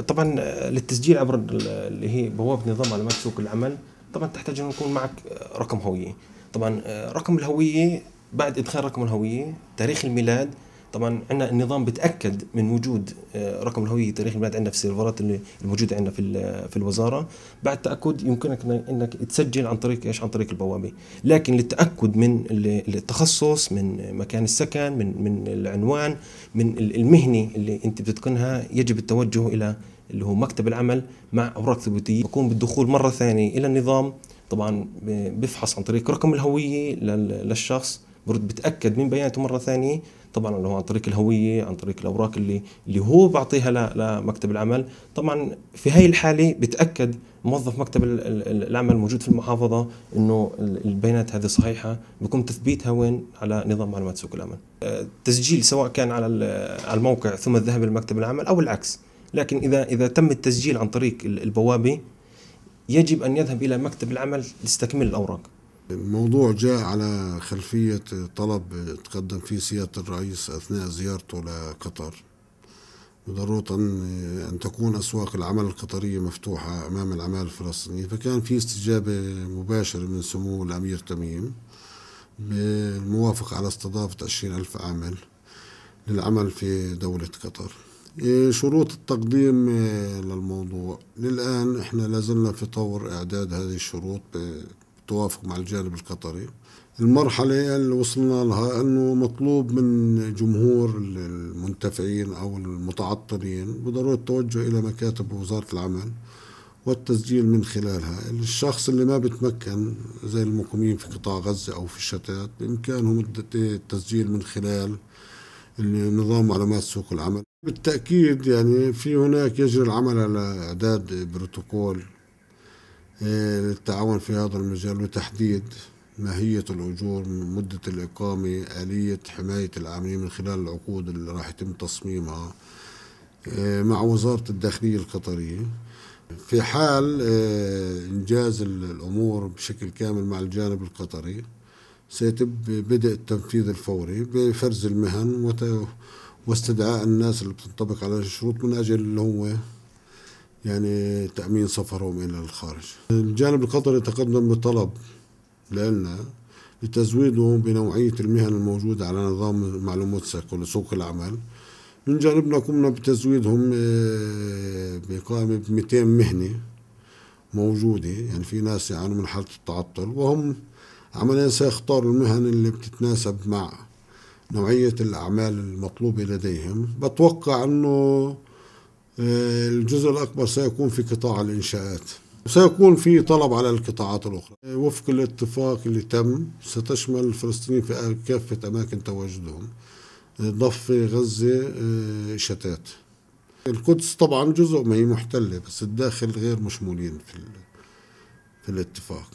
طبعا للتسجيل عبر اللي هي بوابة نظام معلومات سوق العمل، طبعا تحتاج أن يكون معك رقم هوية. طبعا رقم الهوية، بعد إدخال رقم الهوية تاريخ الميلاد. طبعا عندنا النظام بتأكد من وجود رقم الهوية تاريخ الميلاد عندنا في السيرفرات اللي الموجودة عندنا في الوزارة. بعد تأكد يمكنك انك تسجل عن طريق ايش؟ عن طريق البوابة. لكن للتأكد من التخصص، من مكان السكن، من العنوان، من المهنة اللي انت بتتقنها، يجب التوجه الى اللي هو مكتب العمل مع اوراق ثبوتية. بكون بالدخول مرة ثانية الى النظام، طبعا بفحص عن طريق رقم الهوية للشخص، بتأكد من بياناته مرة ثانية، طبعا اللي هو عن طريق الهوية، عن طريق الأوراق اللي هو بعطيها لمكتب العمل. طبعا في هاي الحالة بتأكد موظف مكتب العمل موجود في المحافظة إنه البيانات هذه صحيحة، بيكون تثبيتها وين؟ على نظام معلومات سوق العمل. التسجيل سواء كان على الموقع ثم الذهاب إلى مكتب العمل أو العكس. لكن إذا تم التسجيل عن طريق البوابة، يجب أن يذهب إلى مكتب العمل لاستكمال الأوراق. الموضوع جاء على خلفية طلب تقدم فيه سيادة الرئيس أثناء زيارته لقطر بضرورة أن تكون أسواق العمل القطرية مفتوحة أمام العمال الفلسطينيين، فكان في استجابة مباشرة من سمو الأمير تميم بالموافقة على استضافة 20,000 عامل للعمل في دولة قطر. شروط التقديم للموضوع للآن احنا لازلنا في طور إعداد هذه الشروط بالتوافق مع الجانب القطري. المرحلة اللي وصلنا لها أنه مطلوب من جمهور المنتفعين أو المتعطلين بضرورة التوجه إلى مكاتب وزارة العمل والتسجيل من خلالها. الشخص اللي ما بتمكن زي المقيمين في قطاع غزة أو في الشتات بإمكانهم التسجيل من خلال نظام معلومات سوق العمل. بالتأكيد يعني في هناك يجري العمل على إعداد بروتوكول للتعاون في هذا المجال وتحديد ماهية الأجور، مدة الإقامة، آلية حماية العاملين من خلال العقود اللي راح يتم تصميمها مع وزارة الداخلية القطرية. في حال إنجاز الأمور بشكل كامل مع الجانب القطري، سيتم بدء التنفيذ الفوري بفرز المهن واستدعاء الناس اللي بتنطبق على الشروط من أجل اللي هو يعني تأمين سفرهم إلى الخارج. الجانب القطري تقدم بطلب لنا لتزويدهم بنوعية المهن الموجودة على نظام معلومات سوق العمل. من جانبنا قمنا بتزويدهم بقائمة ب 200 مهنة موجودة، يعني في ناس يعانوا من حالة التعطل، وهم عمليا سيختاروا المهن اللي بتتناسب مع نوعية الأعمال المطلوبة لديهم. بتوقع أنه الجزء الأكبر سيكون في قطاع الإنشاءات، سيكون في طلب على القطاعات الأخرى. وفق الاتفاق اللي تم ستشمل الفلسطينيين في كافة أماكن تواجدهم، ضفة، غزة، شتات. القدس طبعا جزء ما هي محتلة، بس الداخل غير مشمولين في الاتفاق.